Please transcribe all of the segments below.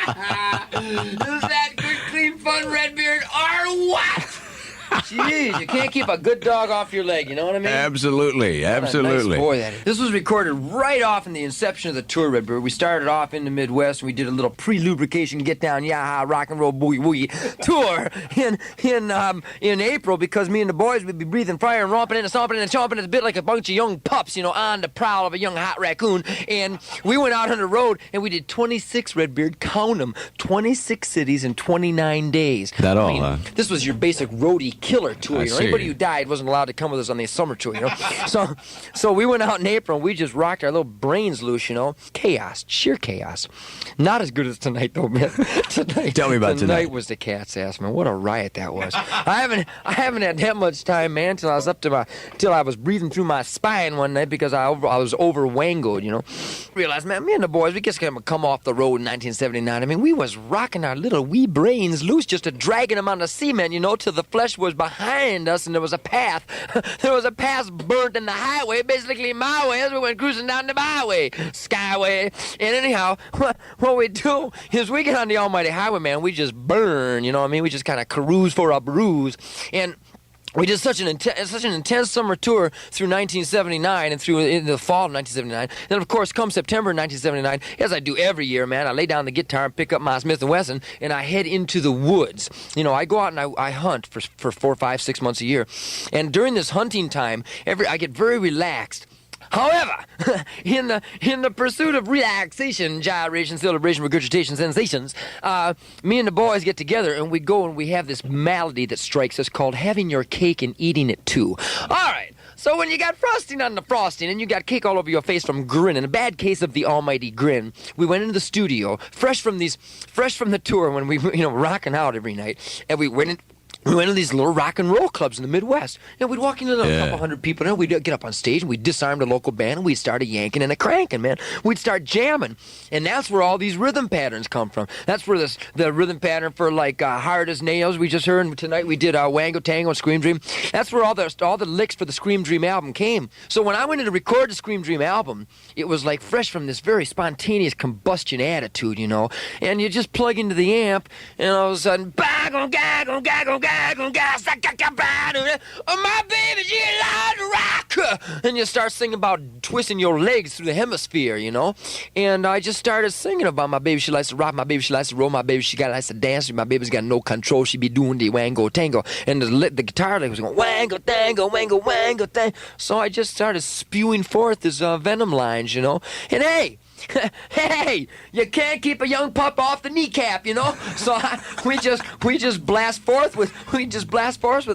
Is that good, clean, fun, Redbeard, or what? Jeez, you can't keep a good dog off your leg, you know what I mean? Absolutely, absolutely. Nice boy that is. This was recorded right off in the inception of the tour, Redbeard. We started off in the Midwest, and we did a little pre-lubrication, get down, yaha, rock and roll, boogie woogie tour in April, because me and the boys would be breathing fire and romping and stomping and chomping a bit like a bunch of young pups, on the prowl of a young hot raccoon. And we went out on the road, and we did 26, Redbeard, count them, 26 cities in 29 days. That all, huh? This was your basic roadie killer tour. I see. Anybody who died wasn't allowed to come with us on the summer tour. So we went out in April and we just rocked our little brains loose. Chaos, sheer chaos. Not as good as tonight though, man. Tell me about tonight. Tonight was the cat's ass, man. What a riot that was. I haven't had that much time, man, till I was breathing through my spine one night because I was over-wango'd. Realized, man, me and the boys, we just come off the road in 1979. I mean, we was rocking our little wee brains loose, just dragging them on the cement, till the flesh was behind us and there was a path. There was a path burnt in the highway, basically my way, as we went cruising down the byway, skyway. And anyhow, what we do is we get on the almighty highway, man. We just burn, We just kind of cruise for a bruise. And we did such an intense summer tour through 1979 and through in the fall of 1979. Then, of course, come September 1979, as I do every year, man, I lay down the guitar and pick up my Smith & Wesson, and I head into the woods. I go out and I hunt for 4, 5, 6 months a year. And during this hunting time, I get very relaxed. However, in the pursuit of relaxation, gyration, celebration, regurgitation, sensations, me and the boys get together and we go and we have this malady that strikes us called having your cake and eating it too. All right. So when you got frosting on the frosting and you got cake all over your face from grinning, a bad case of the almighty grin, we went into the studio, fresh from the tour when we rocking out every night, and we went into these little rock and roll clubs in the Midwest. We'd walk into a couple hundred people, and we'd get up on stage, and we'd disarm the local band, and we'd start a yanking and a cranking, man. We'd start jamming, and that's where all these rhythm patterns come from. That's where the rhythm pattern for, Hard as Nails we just heard, and tonight we did Wango Tango and Scream Dream. That's where all the licks for the Scream Dream album came. So when I went in to record the Scream Dream album, it was fresh from this very spontaneous combustion attitude, and you just plug into the amp, and all of a sudden, oh, my baby, she likes to rock. And you start singing about twisting your legs through the hemisphere, And I just started singing about my baby, she likes to rock, my baby, she likes to roll, my baby, she likes to dance, my baby's got no control, she be doing the wango tango. And the guitar lick was going, wango tango, wango, wango tango. So I just started spewing forth this venom lines, And hey, you can't keep a young pup off the kneecap, So we just blast forth with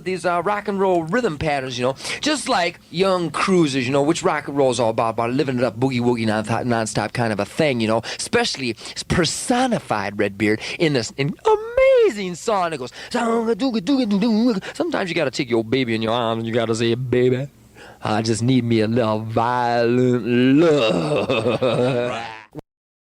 these rock and roll rhythm patterns, Just like young cruisers, which rock and roll's all about living it up, boogie woogie nonstop kind of a thing, Especially personified, Redbeard, in this amazing song that goes. Sometimes you gotta take your baby in your arms and you gotta say, baby, I just need me a little violent love.